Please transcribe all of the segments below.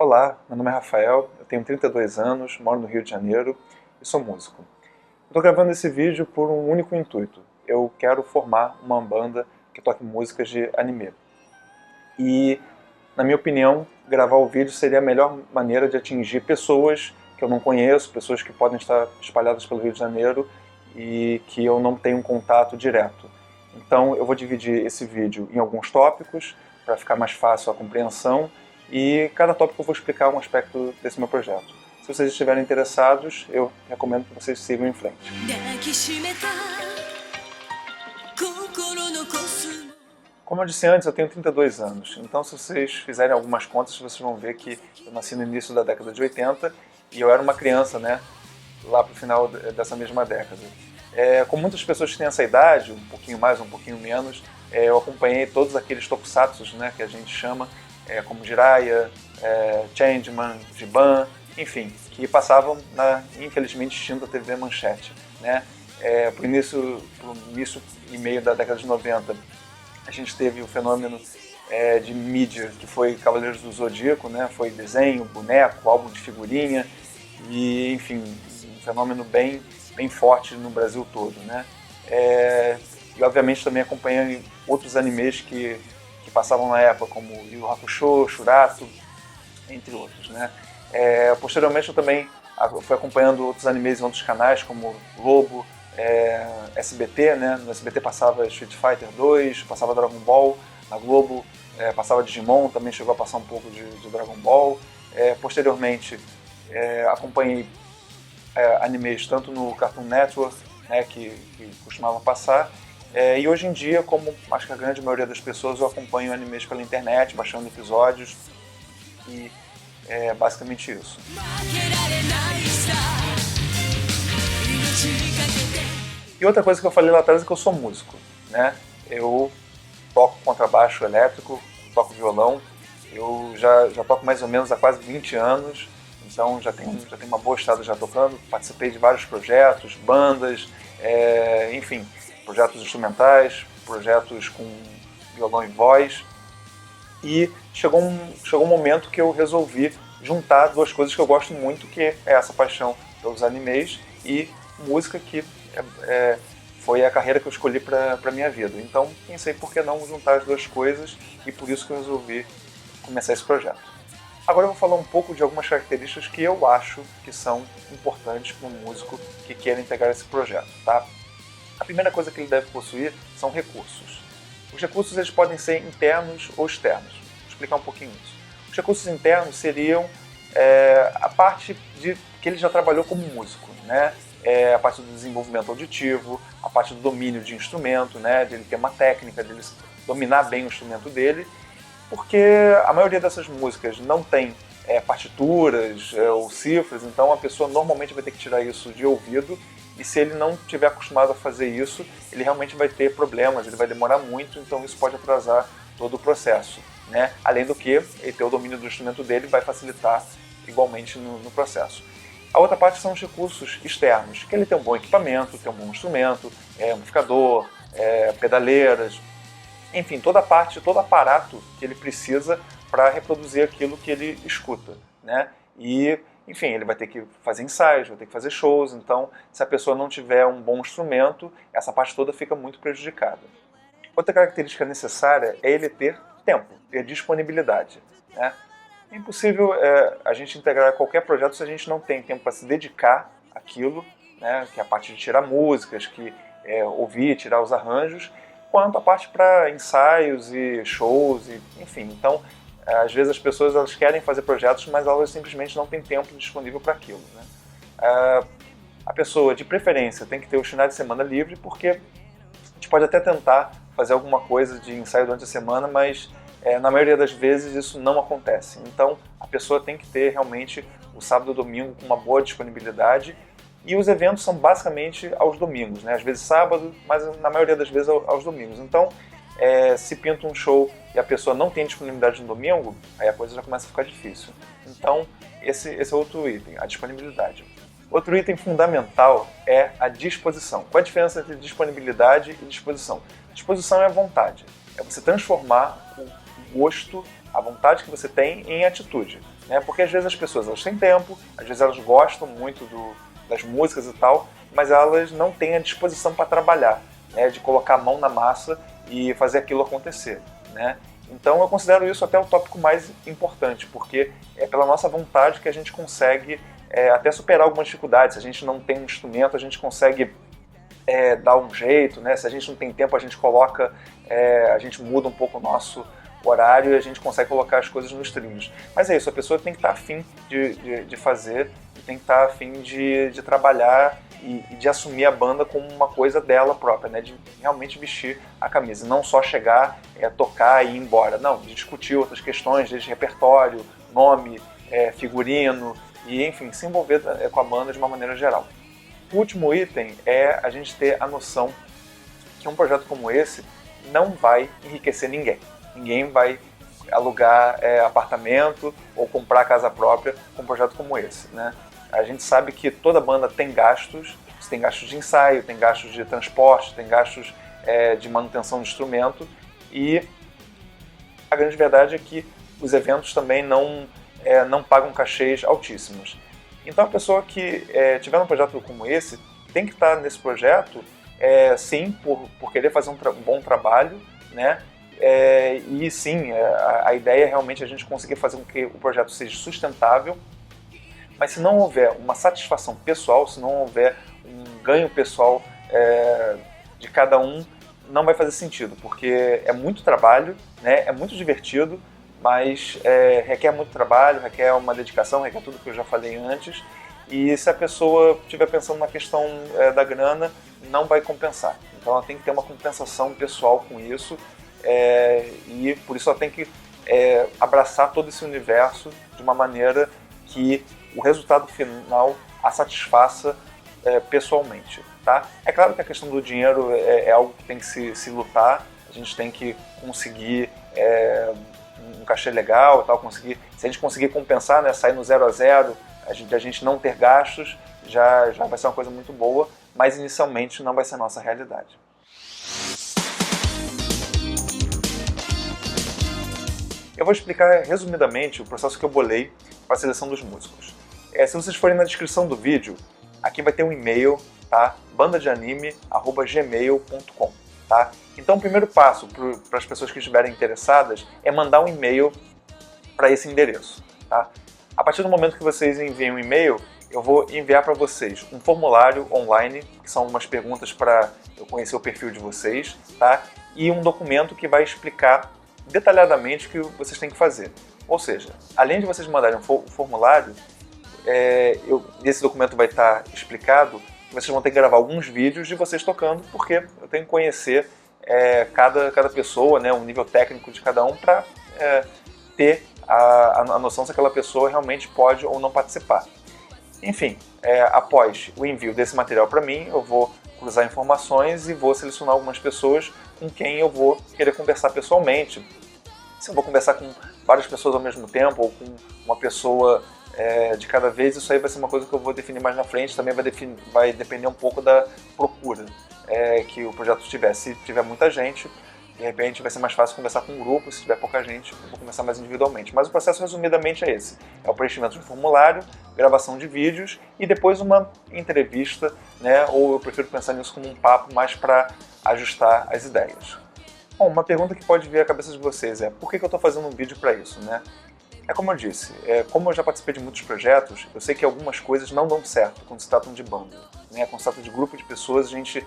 Olá, meu nome é Rafael, eu tenho 32 anos, moro no Rio de Janeiro e sou músico. Estou gravando esse vídeo por um único intuito. Eu quero formar uma banda que toque músicas de anime. E, na minha opinião, gravar o vídeo seria a melhor maneira de atingir pessoas que eu não conheço, pessoas que podem estar espalhadas pelo Rio de Janeiro e que eu não tenho um contato direto. Então eu vou dividir esse vídeo em alguns tópicos para ficar mais fácil a compreensão e cada tópico eu vou explicar um aspecto desse meu projeto. Se vocês estiverem interessados, eu recomendo que vocês sigam em frente. Como eu disse antes, eu tenho 32 anos, então se vocês fizerem algumas contas, vocês vão ver que eu nasci no início da década de 80 e eu era uma criança, né, lá para o final dessa mesma década. Como muitas pessoas que têm essa idade, um pouquinho mais, um pouquinho menos, eu acompanhei todos aqueles tokusatsus, né, que a gente chama, como Jiraiya, Changeman, Giban, enfim, que passavam na, infelizmente, extinta TV Manchete. Né? Pro início e meio da década de 90, a gente teve o fenômeno de mídia, que foi Cavaleiros do Zodíaco, né? Foi desenho, boneco, álbum de figurinha, e, enfim, um fenômeno bem forte no Brasil todo. Né? E, obviamente, também acompanhei outros animes que passavam na época, como Yu Yu Hakusho, Shurato, entre outros. Né? Posteriormente, eu também fui acompanhando outros animes em outros canais, como Globo, SBT, né? No SBT passava Street Fighter 2, passava Dragon Ball, na Globo passava Digimon, também chegou a passar um pouco de Dragon Ball. Posteriormente, acompanhei animes tanto no Cartoon Network, né, que costumava passar, e hoje em dia, como acho que a grande maioria das pessoas, eu acompanho animes pela internet, baixando episódios, e é basicamente isso. E outra coisa que eu falei lá atrás é que eu sou músico, né? Eu toco contrabaixo elétrico, toco violão, eu já toco mais ou menos há quase 20 anos, então já tenho uma boa estrada já tocando, participei de vários projetos, bandas, enfim, projetos instrumentais, projetos com violão e voz, e chegou um momento que eu resolvi juntar duas coisas que eu gosto muito, que é essa paixão pelos animes e música, que foi a carreira que eu escolhi para a minha vida. Então pensei, por que não juntar as duas coisas, e por isso que eu resolvi começar esse projeto. Agora eu vou falar um pouco de algumas características que eu acho que são importantes para um músico que queira integrar esse projeto. Tá? A primeira coisa que ele deve possuir são recursos. Os recursos eles podem ser internos ou externos. Vou explicar um pouquinho isso. Os recursos internos seriam a parte de que ele já trabalhou como músico, né? A parte do desenvolvimento auditivo, a parte do domínio de instrumento, né? De ele ter uma técnica, de ele dominar bem o instrumento dele, porque a maioria dessas músicas não tem partituras ou cifras, então a pessoa normalmente vai ter que tirar isso de ouvido, e se ele não estiver acostumado a fazer isso, ele realmente vai ter problemas, ele vai demorar muito, então isso pode atrasar todo o processo. Né? Além do que, ele ter o domínio do instrumento dele vai facilitar igualmente no processo. A outra parte são os recursos externos, que ele tem um bom equipamento, tem um bom instrumento, amplificador, pedaleiras, enfim, toda a parte, todo aparato que ele precisa para reproduzir aquilo que ele escuta. Né? E, enfim, ele vai ter que fazer ensaios, vai ter que fazer shows, então se a pessoa não tiver um bom instrumento, essa parte toda fica muito prejudicada. Outra característica necessária é ele ter tempo, ter disponibilidade. Né? É impossível a gente integrar qualquer projeto se a gente não tem tempo para se dedicar àquilo, né? Que é a parte de tirar músicas, que ouvir, tirar os arranjos, quanto a parte para ensaios e shows, enfim. Então, às vezes as pessoas elas querem fazer projetos, mas elas simplesmente não têm tempo disponível para aquilo. Né? A pessoa, de preferência, tem que ter os finais de semana livre, porque a gente pode até tentar fazer alguma coisa de ensaio durante a semana, mas na maioria das vezes isso não acontece. Então a pessoa tem que ter realmente o sábado e o domingo com uma boa disponibilidade, e os eventos são basicamente aos domingos, né? Às vezes sábado, mas na maioria das vezes aos domingos. Então se pinta um show e a pessoa não tem disponibilidade no domingo, aí a coisa já começa a ficar difícil. Então esse é outro item, a disponibilidade. Outro item fundamental é a disposição. Qual a diferença entre disponibilidade e disposição? Disposição é a vontade, é você transformar o gosto a vontade que você tem em atitude, né? Porque às vezes as pessoas elas têm tempo, às vezes elas gostam muito das músicas e tal, mas elas não têm a disposição para trabalhar, né? De colocar a mão na massa e fazer aquilo acontecer, né? Então eu considero isso até o tópico mais importante, porque é pela nossa vontade que a gente consegue até superar algumas dificuldades. Se a gente não tem um instrumento, a gente consegue dar um jeito, né? Se a gente não tem tempo, a gente coloca, a gente muda um pouco o nosso horário e a gente consegue colocar as coisas nos trilhos. Mas é isso, a pessoa tem que estar afim de fazer, tem que estar afim de trabalhar e de assumir a banda como uma coisa dela própria, né? De realmente vestir a camisa, não só chegar, tocar e ir embora. Não, de discutir outras questões, desde repertório, nome, figurino e, enfim, se envolver com a banda de uma maneira geral. O último item é a gente ter a noção que um projeto como esse não vai enriquecer ninguém. Ninguém vai alugar apartamento ou comprar casa própria com um projeto como esse, né? A gente sabe que toda banda tem gastos, você tem gastos de ensaio, tem gastos de transporte, tem gastos de manutenção de instrumento, e a grande verdade é que os eventos também não pagam cachês altíssimos. Então a pessoa que tiver um projeto como esse tem que estar nesse projeto, sim, por querer fazer um bom trabalho, né? E sim, a ideia é realmente a gente conseguir fazer com que o projeto seja sustentável, mas se não houver uma satisfação pessoal, se não houver um ganho pessoal de cada um, não vai fazer sentido, porque é muito trabalho, né? É muito divertido, mas requer muito trabalho, requer uma dedicação, requer tudo que eu já falei antes, e se a pessoa estiver pensando na questão da grana, não vai compensar. Então ela tem que ter uma compensação pessoal com isso, e por isso ela tem que abraçar todo esse universo de uma maneira que o resultado final a satisfaça pessoalmente, tá? É claro que a questão do dinheiro é algo que tem que se lutar, a gente tem que conseguir um cachê legal e tal, se a gente conseguir compensar, né, sair no 0 a 0, a gente não ter gastos, já vai ser uma coisa muito boa, mas inicialmente não vai ser a nossa realidade. Eu vou explicar resumidamente o processo que eu bolei para a seleção dos músicos. Se vocês forem na descrição do vídeo, aqui vai ter um e-mail, tá? bandadeanime@gmail.com, tá? Então o primeiro passo para as pessoas que estiverem interessadas é mandar um e-mail para esse endereço, tá? A partir do momento que vocês enviem um e-mail, eu vou enviar para vocês um formulário online, que são algumas perguntas para eu conhecer o perfil de vocês, tá? E um documento que vai explicar detalhadamente o que vocês têm que fazer. Ou seja, além de vocês mandarem um formulário, esse documento vai estar explicado que vocês vão ter que gravar alguns vídeos de vocês tocando, porque eu tenho que conhecer cada pessoa, né, o nível técnico de cada um, para ter a noção se aquela pessoa realmente pode ou não participar. Enfim, após o envio desse material para mim, eu vou cruzar informações e vou selecionar algumas pessoas com quem eu vou querer conversar pessoalmente. Se eu vou conversar com várias pessoas ao mesmo tempo ou com uma pessoa de cada vez, isso aí vai ser uma coisa que eu vou definir mais na frente. Também vai depender um pouco da procura que o projeto tiver. Se tiver muita gente, de repente vai ser mais fácil conversar com um grupo. Se tiver pouca gente, eu vou conversar mais individualmente. Mas o processo resumidamente é esse. É o preenchimento de um formulário, gravação de vídeos e depois uma entrevista, né? Ou eu prefiro pensar nisso como um papo mais para ajustar as ideias. Bom, uma pergunta que pode vir à cabeça de vocês é: por que eu estou fazendo um vídeo para isso, né? É como eu disse, como eu já participei de muitos projetos, eu sei que algumas coisas não dão certo quando se tratam de banda, né? Quando se trata de grupo de pessoas, a gente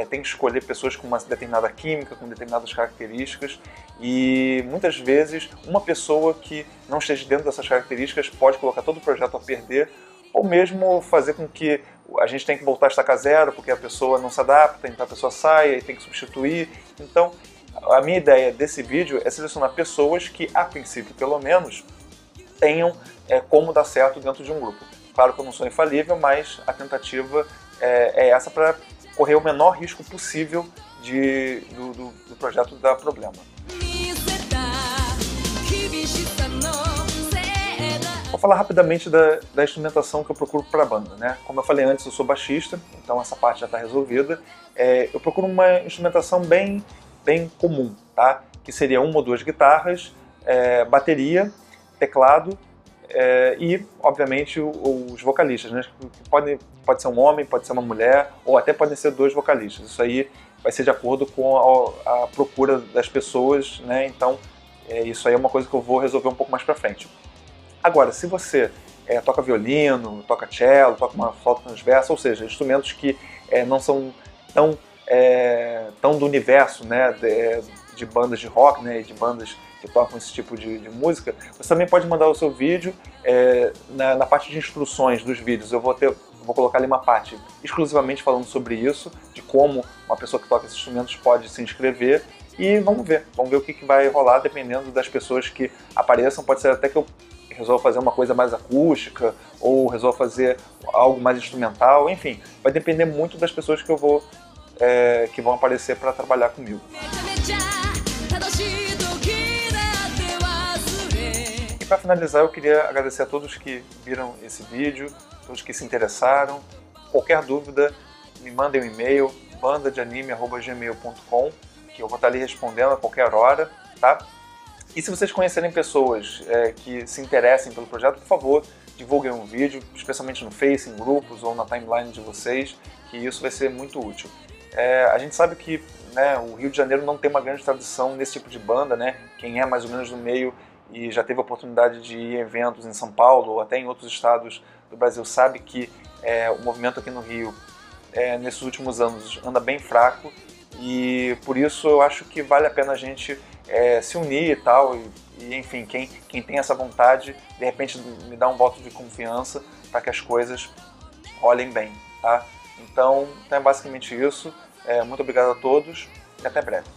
tem que escolher pessoas com uma determinada química, com determinadas características, e muitas vezes uma pessoa que não esteja dentro dessas características pode colocar todo o projeto a perder, ou mesmo fazer com que a gente tenha que voltar a estacar zero, porque a pessoa não se adapta, então a pessoa sai e tem que substituir. Então, a minha ideia desse vídeo é selecionar pessoas que, a princípio pelo menos, tenham como dar certo dentro de um grupo. Claro que eu não sou infalível, mas a tentativa essa para correr o menor risco possível do projeto dar problema. Vou falar rapidamente da instrumentação que eu procuro para a banda, né? Como eu falei antes, eu sou baixista, então essa parte já está resolvida. Eu procuro uma instrumentação bem comum, tá? Que seria uma ou duas guitarras, bateria, teclado e, obviamente, os vocalistas, né? Pode ser um homem, pode ser uma mulher, ou até podem ser 2 vocalistas. Isso aí vai ser de acordo com a procura das pessoas, né? Então, isso aí é uma coisa que eu vou resolver um pouco mais pra frente. Agora, se você toca violino, toca cello, toca uma flauta transversa, ou seja, instrumentos que não são tão do universo, né, de bandas de rock, né, e de bandas que tocam esse tipo de música, você também pode mandar o seu vídeo. Na parte de instruções dos vídeos eu vou colocar ali uma parte exclusivamente falando sobre isso, de como uma pessoa que toca esses instrumentos pode se inscrever, e vamos ver o que vai rolar dependendo das pessoas que apareçam. Pode ser até que eu resolva fazer uma coisa mais acústica, ou resolva fazer algo mais instrumental, enfim, vai depender muito das pessoas que vão aparecer para trabalhar comigo. E para finalizar, eu queria agradecer a todos que viram esse vídeo, todos que se interessaram. Qualquer dúvida, me mandem um e-mail, bandadeanime@gmail.com, que eu vou estar ali respondendo a qualquer hora, tá? E se vocês conhecerem pessoas que se interessem pelo projeto, por favor, divulguem um vídeo, especialmente no Face, em grupos ou na timeline de vocês, que isso vai ser muito útil. A gente sabe que, né, o Rio de Janeiro não tem uma grande tradição nesse tipo de banda, né? Quem é mais ou menos do meio e já teve a oportunidade de ir em eventos em São Paulo ou até em outros estados do Brasil sabe que o movimento aqui no Rio, nesses últimos anos, anda bem fraco, e por isso eu acho que vale a pena a gente se unir e tal, e enfim, quem tem essa vontade, de repente me dá um voto de confiança para que as coisas rolem bem, tá? Então é basicamente isso. Muito obrigado a todos e até breve.